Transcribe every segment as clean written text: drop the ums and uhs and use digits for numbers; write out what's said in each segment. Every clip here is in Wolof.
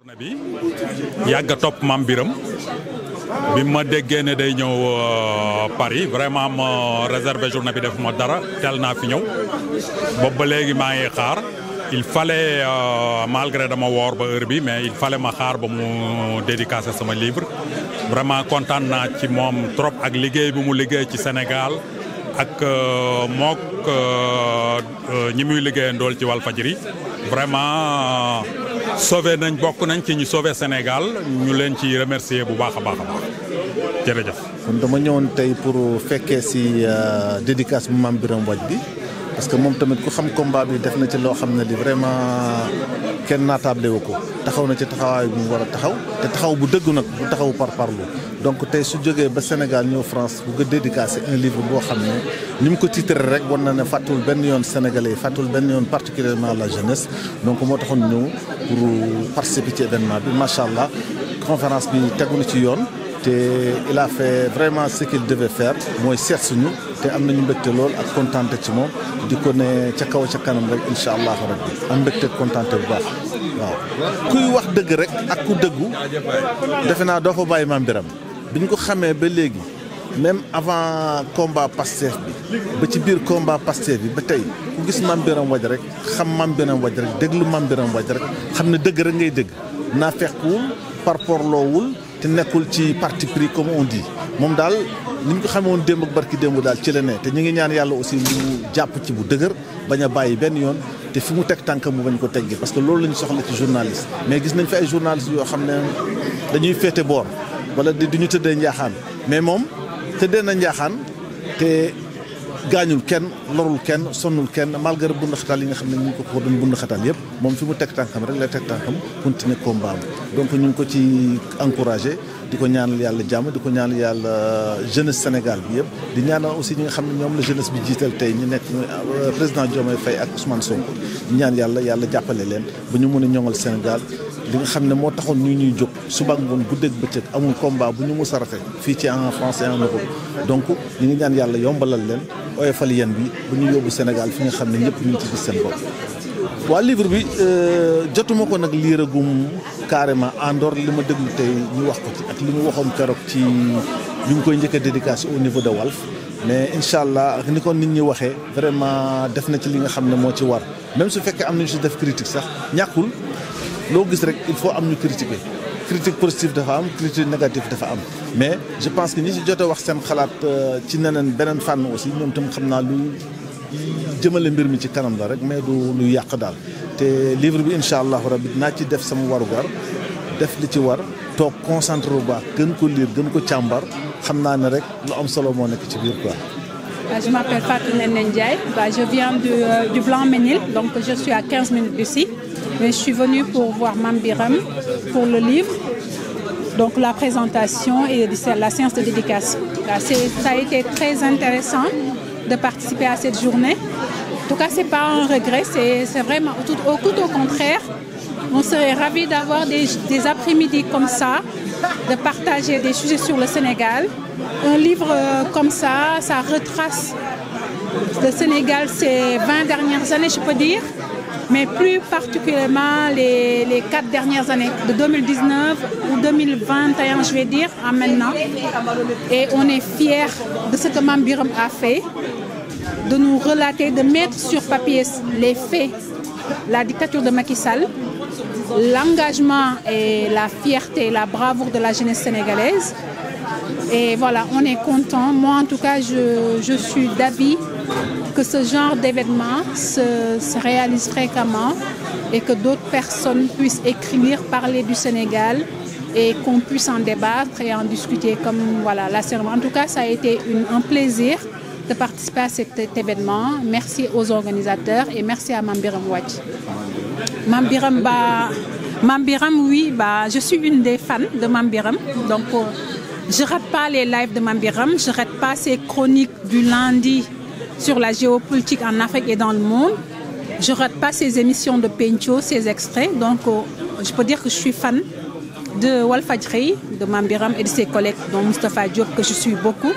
journée bi yàgg a topp Mame Birame bi ma déggee ne day ñëw Paris vraiment ma réservé journée bi def ma dara teel naa fi ñëw boobu ba léegi maa ngi xaar il fallait malgré dama woor ba heure bi mais il fallait ma xaar ba mu dédicacer sama livre vraiment kontaan naa ci moom trop ak liggéey bi mu liggéey ci Sénégal ak mook ñi muy liggéeyandool ci Walfadjri vraiment sauvé nañ bokk nañ ci ñu sauvé Sénégal ñu leen ci remercier bu baax a baax a baax jërëjëf. kon dama ñëwoon tey pour fekkee si dédicace bu Mame Birame Wathie bi parce que moom tamit ku xam combat bi def na ci loo xam ne li vraiment kenn naatable wu ko taxaw na ci taxawaay bu mu war a taxaw te taxaw bu dëggu nag bu taxaw par parlo donc tey su jógee ba Sénégal ñëw France bu nga dédicacé un livre boo xam ne ni mu ko titré rek war na ne fàttuwul benn yoon Sénégalais yi fàttuwul benn yoon particulièrement la jeunesse donc moo taxoon ñëw pour participer ci événement bi macha allah conférence bi tegu na ci yoon. te il a fait vraiment ce qu'il devait faire mooy seet suñu te am nañu mbégte lool ak kontaante ci moom di ko ne ca kaw ca kanam rek incha allah rabbi am mbégte kontaante bu baax waaw. kuy wax dëgg rek ak ku dëggu defe naa doo fa bàyyi Mame Birame bi ñu ko xamee ba léegi même avant combat Pastef bi ba ci biir combat Pastef bi ba tey ku gis Mame Birame Wathie rek xam Mame Birame Wathie rek déglu Mame Birame Wathie rek xam ne dëgg rek ngay dégg naa fekkuwul parparloowul te nekkul ci parti pris comme on dit moom daal ni ñu ko xamee woon démb ak barki démb daal ci la ne te ñu ngi ñaan yàlla aussi mu jàpp ci bu dëgër bañ a bàyyi benn yoon te fi mu teg tànkam mu bañ ko teggi parce que loolu la ñu soxla ci journaliste mais gis nañ fi ay journalistes yoo xam ne dañuy féete boor wala du ñu tëddee njaaxaan mais moom tëddee na njaaxaan te gaañul kenn lorul kenn sonnul kenn malgré bund xatal yi nga xam ne ñu ngi ko doon bund xatal yëpp moom fi mu teg tànkam rek la teg tànkam continuer combat donc ñu ngi ko ci encouragé di ko ñaanal yàlla jàmm di ko ñaanal yàlla jeunesse Sénégal bi yëpp di ñaanal aussi ñi nga xam ne ñoom la jeunesse bi jiital tey ñu nekk président Diomaye Faye ak Ousmane Sonko di ñaan yàlla jàppale leen ba ñu mën a ñoŋal Sénégal li nga xam ne moo taxoon ñuy jóg suba ngoon guddeeg bëccëg amul combat bu ñu mës a rate fii ci en France et en Europe donc ñu ngi ñaan yàlla yombalal leen oyofal yéen bi bu ñu yóbbu Sénégal fi nga xam ne ñëpp ñu ngi ci gis seen bopp. waa livre bi jotuma ko nag liiragum carrément en dehors li ma déglu tey ñu wax ko ci ak li mu waxoon keroog ci bi ñu koy njëkk a dédicace au niveau de Walf mais incha allah ak ni ko nit ñi waxee vraiment def na ci li nga xam ne moo ci war même su fekkee am nañu si def critique sax ñàkkul loo gis rek il faut am ñu critiquer critique positive dafa am critique négative dafa am mais je pense que ñi si jotee wax seen xalaat ci neneen beneen fànn aussi ñoom tam xam naa lu jëmale mbir mi ci kanam la rek mais du lu yàq daal te livre bi incha allahu rabbi naa ci def sama warugar def li ci war toog concentré bu baax gën ko lire gën ko càmbar xam naa ne rek lu am solo moo nekk ci biir quoi. Je m'appelle Fatou Néné Ndiaye. Je viens du Blanc-Ménil, donc je suis à 15 minutes d'ici. Mais je suis venue pour voir Mame Birame pour le livre, donc la présentation et la séance de dédicace. Ça a été très intéressant de participer à cette journée. En tout cas, c'est pas un regret, c'est vraiment tout au contraire. On serait ravis d'avoir des après-midi comme ça, de partager des sujets sur le Sénégal. Un livre comme ça retrace le Sénégal ces 20 dernières années, je peux dire, mais plus particulièrement les 4 dernières années, de 2019 ou 2021, je vais dire, à maintenant. Et on est fiers de ce que Mame Birame a fait, de nous relater, de mettre sur papier les faits, la dictature de Macky Sall, l'engagement et la fierté, la bravoure de la jeunesse sénégalaise. Et voilà, on est content. Moi, en tout cas, je suis d'avis que ce genre d'événement se réalise fréquemment et que d'autres personnes puissent écrire, parler du Sénégal et qu'on puisse en débattre et en discuter comme voilà, la cérémonie. En tout cas, ça a été un plaisir de participer à cet événement. Merci aux organisateurs et merci à Mame Birame Wathie. Mame Birame, oui, je suis une des fans de Mame Birame. Donc, je ne rate pas les lives de Mame Birame, je ne rate pas ses chroniques du lundi sur la géopolitique en Afrique et dans le monde. Je ne rate pas ses émissions de Pencho, ses extraits. Donc, je peux dire que je suis fan de Walfadjri, de Mame Birame et de ses collègues, dont Moustapha Diop, que je suis beaucoup.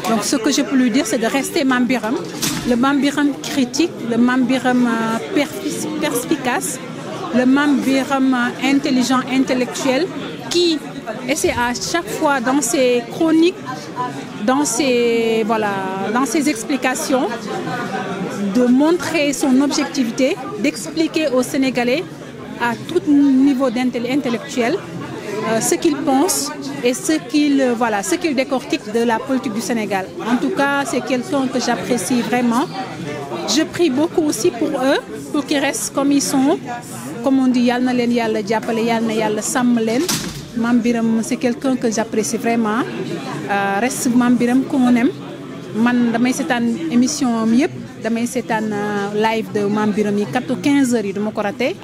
Donc, ce que je peux lui dire, c'est de rester Mame Birame. Le Mame Birame critique, le Mame Birame perspicace, le Mame Birame intelligent, intellectuel, qui essaie à chaque fois dans ses chroniques, dans ses explications, de montrer son objectivité, d'expliquer aux Sénégalais à tout niveau intellectuel ce qu'il pense et ce qu'il décortique de la politique du Sénégal. En tout cas, c'est quelqu'un que j'apprécie vraiment. Je prie beaucoup aussi pour eux, pour qu'ils restent comme ils sont. Comme on dit, Yal na len Yalla jappale, Yal na Yalla sam len. Mame Birame, c'est quelqu'un que j'apprécie vraiment. Reste Mame Birame qu'on aime. Man damay seetaan émission am yëpp, damay seetaan live de Mame Birame yi 15h yi duma ko raté.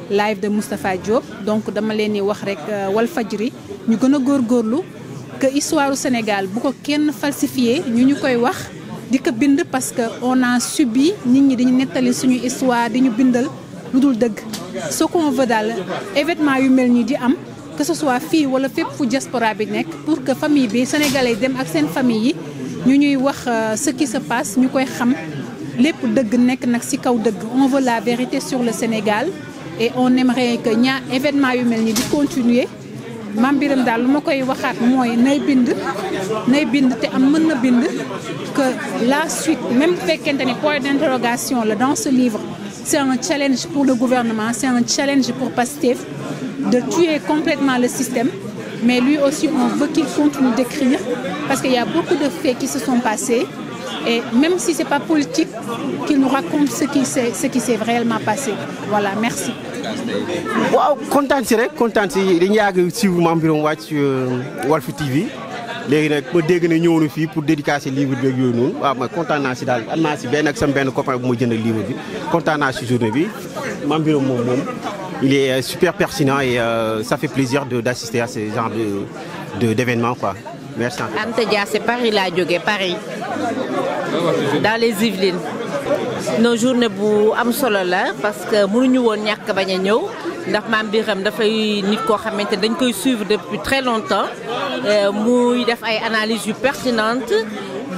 Live de Moustapha Diop, donc dama leen di wax rek Walfadjri ñu gën a góorgóorlu que histoire du Sénégal bu ko kenn falsifié ñu koy wax di ko bind parce que on a subi nit ñi dañu nettali suñu histoire di ñu bindal lu dul dëgg. Ce qu'on veut daal événement yu mel nii di am que ce soit fii wala fépp fu diaspora bi nekk pour que famille bi sénégalais dem ak seen famille yi ñuy wax ce qui se passe ñu koy xam lépp dëgg nekk nag ci kaw dëgg. On veut la vérité sur le Sénégal. Et on aimerait que ñaar événement yu mel ni di continuer Mame Birame daal lu ma koy waxaat mooy nay bind te am mën na bind que la suite même bu fekkente ni point d'interrogation la dans ce livre c'est un challenge pour le gouvernement, c'est un challenge pour Pastef de tuer complètement le système, mais lui aussi on veut qu'il continue d'écrire parce qu'il y a beaucoup de faits qui se sont passés. Et même si ce n'est pas politique, qu'il nous raconte ce qui s'est réellement passé. Voilà, merci. Waaw kontaan si dañu yàgg suivre Mame Birame Wathie ci Walf TV léegi nag ma dégg ne ñëw na fii pour dédicacer livre bi ak yooyu noonu waaw ma kontaan naa si daal am naa si benn ak sama benn copain bu ma jëndal livre bi kontaan naa si journée bi Mame Birame moom il est super pertinent et ça fait plaisir d'assister à ce genre d'événements quoi. Merci. Anta Dia, c'est Paris laa jógee Paris dans les Yvelines. Nos journée bu am solo la parce que mënuñu woon ñàkk bañ a ñëw ndax Mame Birame dafay nit koo xamante dañ koy suivre depuis très longtemps muy def ay analyses yu pertinentes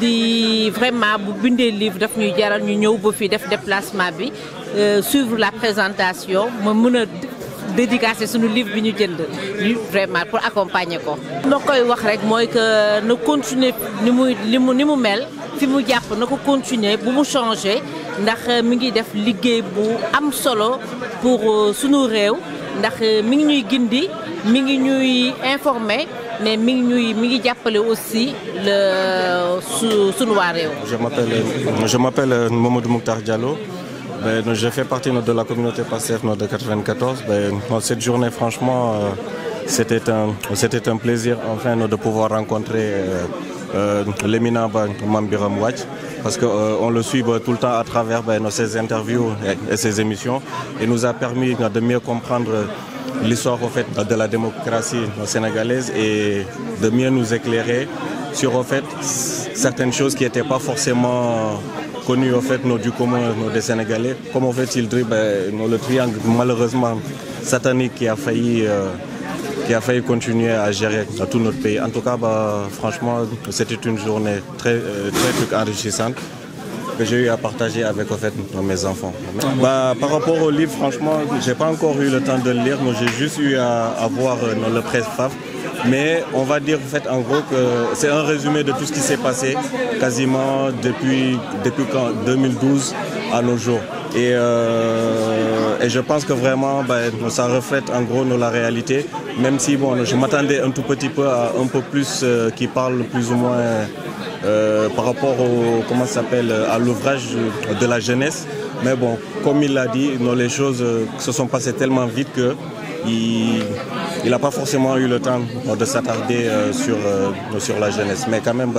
di vraiment bu bindee livre daf ñuy jaral ñu ñëw ba fii def déplacement bi suivre la présentation ma mën a dédicacer suñu livre bi ñu jënd vraiment pour accompagner ko. ma koy wax rek mooy que na continuer ni mu mel fi mu jàpp na ko continuer bu mu changer ndax mi ngi def liggéey bu am solo pour suñu réew ndax mi ngi ñuy gindi mi ngi ñuy informer mais mi ngi jàppale aussi suñu waa réew. Je m'appelle Mamadou Mokhtar Diallo. Je fais partie de la communauté Pastef de 94. Cette journée, franchement, c'était un plaisir enfin de pouvoir rencontrer l'éminent Mame Birame Wathie parce qu'on le suit tout le temps à travers ses interviews et ses émissions et nous a permis de mieux comprendre l'histoire au fait, de la démocratie sénégalaise et de mieux nous éclairer sur au fait, certaines choses qui n'étaient pas forcément connu au fait du commun des Sénégalais, comme en fait il dit le triangle malheureusement satanique qui a failli continuer à gérer tout notre pays. En tout cas, franchement, c'était une journée très enrichissante que j'ai eu à partager avec en fait mes enfants. Par rapport au livre, franchement, j'ai pas encore eu le temps de le lire, mais j'ai juste eu à voir le préface. Mais on va dire en fait en gros que c'est un résumé de tout ce qui s'est passé quasiment depuis quand 2012 à nos jours. Et je pense que vraiment ça reflète en gros la réalité, même si je m'attendais un tout petit peu à un peu plus qui parle plus ou moins par rapport à l'ouvrage de la jeunesse. Mais bon, comme il l'a dit, les choses se sont passées tellement vite que il n'a pas forcément eu le temps de s'attarder sur la jeunesse. Mais quand même,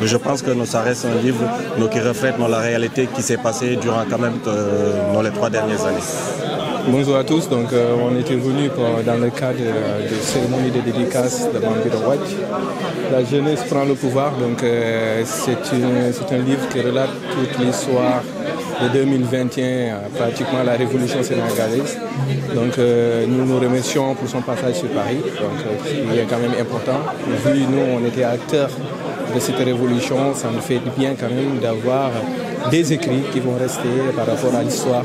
je pense que ça reste un livre qui reflète la réalité qui s'est passée durant quand même les 3 dernières années. Bonjour à tous, donc on était venus dans le cadre de cérémonie de dédicace de Mame Birame Wathie. La jeunesse prend le pouvoir, donc c'est un livre qui relate toute l'histoire de 2021, pratiquement la révolution sénégalaise. Donc nous remercions pour son passage sur Paris, donc il est quand même important. Vu nous, on était acteurs de cette révolution, ça nous fait du bien quand même d'avoir des écrits qui vont rester par rapport à l'histoire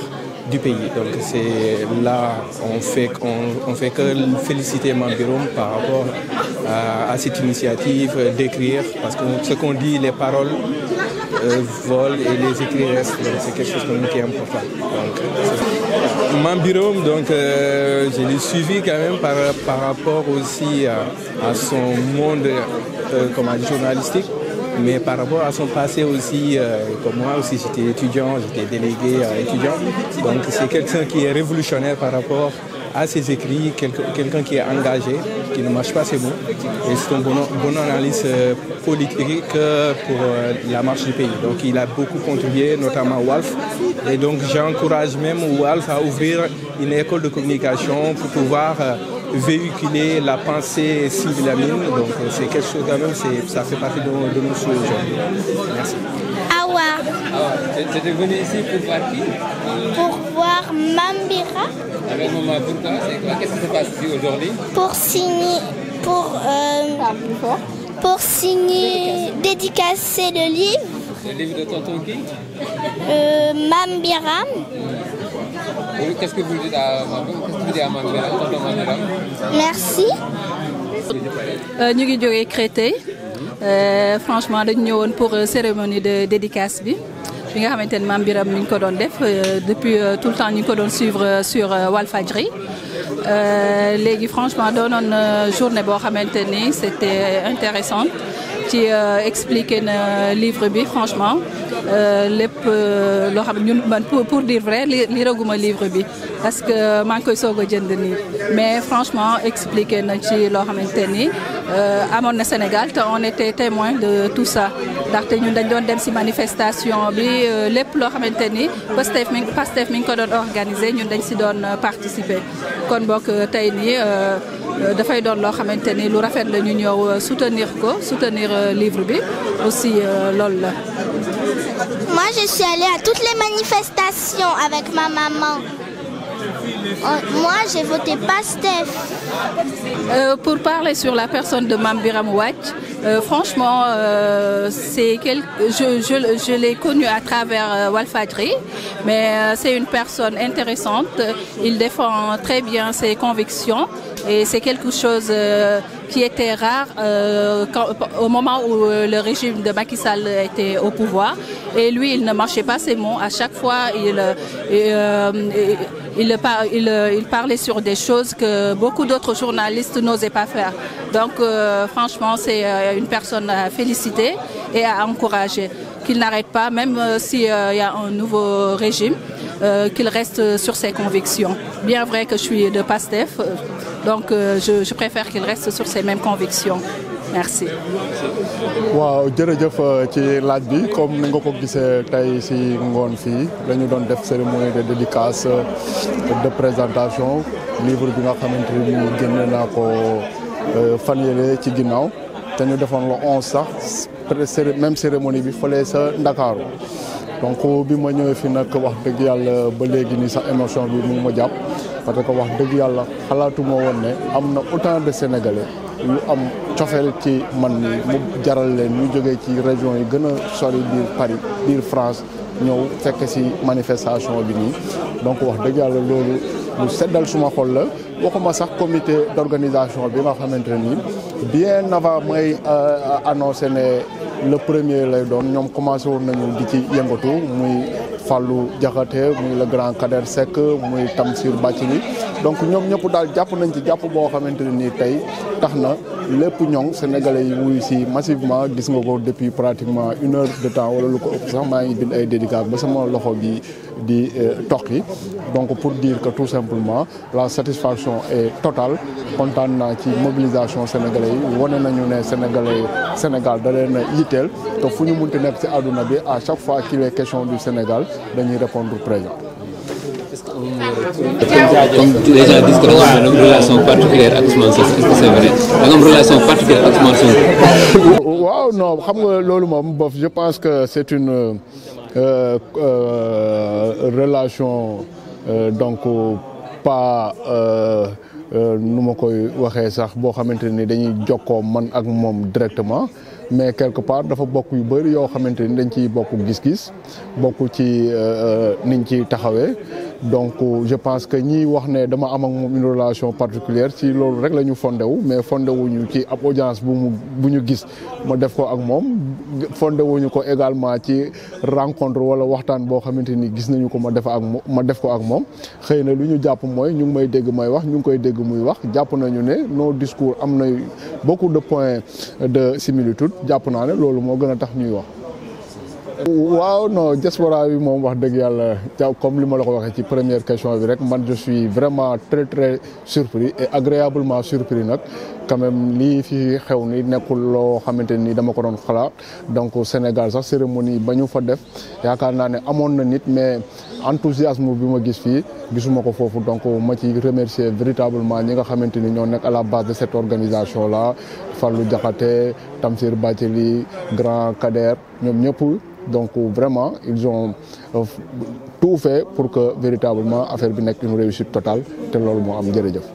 du pays. Donc c'est là on fait que féliciter Mame Birame par rapport à cette initiative d'écrire, parce que ce qu'on dit, les paroles volent et les écrits restent. Donc c'est quelque chose qui est important. Donc Mame Birame, donc je l'ai suivi quand même par rapport aussi à son monde journalistique. Mais par rapport à son passé aussi, comme moi aussi j'étais étudiant, j'étais délégué étudiant. Donc c'est quelqu'un qui est révolutionnaire par rapport à ses écrits, quelqu'un qui est engagé, qui ne mâche pas ses mots. Et c'est un bon analyste politique pour la marche du pays. Donc il a beaucoup contribué, notamment Walf. Et donc j'encourage même Walf à ouvrir une école de communication pour pouvoir véhiculer la pensée civilamine. Donc c'est quelque chose quand même, ça fait partie de nos souhaits aujourd'hui. Merci. Awa. Tu étais venu ici pour voir qui? Pour voir Mame Birame. Avec maman, pourquoi? Qu'est-ce qui se passe ici aujourd'hui? Pour signer, dédicacer le livre. Le livre de tonton qui? Mame Birame. Qu'est-ce que vous dites à Mame Birame, tonton Mame Birame? Merci. ñu ngi jógee Créteil franchement dañu ñëwoon pour cérémonie de dédicace bi nga xamante ne Mame Birame mi ngi ko doon def depuis tout le temps ñu ngi ko doon suivre sur Walfadjri léegi franchement doonoon journée boo xamante ni c'était intéressant ci expliquer na livre bi franchement lépp loo xam ñun man pour dire vrai liiraguma livre bi parce que maa ngi koy soog a jënd nii mais franchement expliquer na ci loo xamante ni amoon na Sénégal te on était témoin de tout ça ndaxte ñun dañ doon dem ci manifestation bi lépp loo xamante ni Pastef mi ngi ko doon organiser ñun dañ ci doon participer kon bokk tey nii dafay doon loo xamante ni lu rafet la ñu ñëw soutenir livre bi aussi loolu la. Moi je suis allée à toutes les manifestations avec ma maman. Moi j'ai voté Pastef. Pour parler sur la personne de Mame Birame Wathie, franchement je l'ai connu à travers Walfadjri, mais c'est une personne intéressante. Il défend très bien ses convictions et c'est quelque chose qui était rare au moment où le régime de Macky Sall était au pouvoir. Et lui, il ne mâchait pas ses mots. À chaque fois, il parlait sur des choses que beaucoup d'autres journalistes n'osaient pas faire. Donc, franchement, c'est une personne à féliciter et à encourager. Qu'il n'arrête pas, même s'il y a un nouveau régime, qu'il reste sur ses convictions. Bien vrai que je suis de Pastef, donc je préfère qu'il reste sur ses mêmes convictions. Merci. waaw jërëjëf ci laaj bi comme ni nga ko gisee tey si ngoon fii dañu doon def cérémonie de dédicace de présentation livre bi nga xamante ni génne naa ko fan yële ci ginnaaw te ñu defoon le 11 sax même cérémonie bi fële sa Ndakaaru donc bi ma ñëwee fi nag wax dëgg yàlla ba léegi nii sax émotion bi mu ma jàpp parce que wax dëgg yàlla xalaatuma woon ne am na autant de Sénégalais yu am cofeel ci man ni mu jaral leen ñu jógee ci région yi gën a sori biir Paris biir France ñëw fekk ci manifestation bi nii donc wax dëgg yàlla loolu lu seddal suma xol la waxuma sax comité d'organisation bi nga xamante ne nii bien avant may annoncé ne le premier lay doon ñoom commencé woon nañu di ci yëngatu muy Fallou Diakhaté muy le grand Kader Seck muy Tamsir Bathily donc ñoom ñëpp daal jàpp nañ ci jàpp boo xamante ne nii tey tax na lépp ñoŋ sénégalais yi wuyu si massivement gis nga ko depuis pratiquement 1 heure de temps wala lu ko ëpp sax maa ngi bind ay dédicaces ba sama loxo bi di toqi donc pour dire que tout simplement la satisfaction est totale kontaan naa ci mobilisation sénégalais yi wane nañu ne Sénégal da leen a yitteel te fu ñu munti nekk ci àdduna bi à chaque fois qu'il est question du Sénégal dañuy répondre présent. Comme les gens disent que da nga am une relation particulière ak Ousmane Sonko, est-ce que c'est vrai da nga am relation particulière ak Ousmane Sonko. waaw non xam nga loolu moom bof je pense que c'est une relation donc pas nu ma koy waxee sax boo xamante ni dañuy jokkoo man ak moom directement mais quelque part dafa bokk yu bëri yoo xamante ni dañ ciy bokk gis-gis bokk ci niñ ci taxawee donc je pense que ñi wax ne dama am ak moom une relation particulière ci loolu rek la ñu fondé wu mais fondé wuñu ci ab audience bu ñu gis ma def ko ak moom fondé wuñu ko également ci rencontre wala waxtaan boo xamante ni gis nañu ko ma def ko ak moom xëy na lu ñu jàpp mooy ñu ngi may dégg may wax ñu ngi koy dégg muy wax jàpp nañu ne nos discours am na beaucoup de points de similitude jàpp naa ne loolu moo gën a tax ñuy wax. waaw non diaspora bi moom wax dëgg yàlla comme li ma la ko waxee ci première question bi rek man je suis vraiment très très surpris et agréablement surpris nag quand même lii fi xew ni nekkul loo xamante ni dama ko doon xalaat donc Sénégal sax cérémonie ba ñu fa def yaakaar naa ne amoon na nit mais enthousiasme bi ma gis fii gisuma ko foofu donc ma ci remercier véritablement ñi nga xamante ni ñoo nekk à la base de cette organisation là Fallou Diakhaté Tamsir Bathily Grand Kader ñoom ñëpp donc vraiment ils ont tout fait pour que véritablement affaire bi nekk une réussite totale te loolu moo am jërëjëf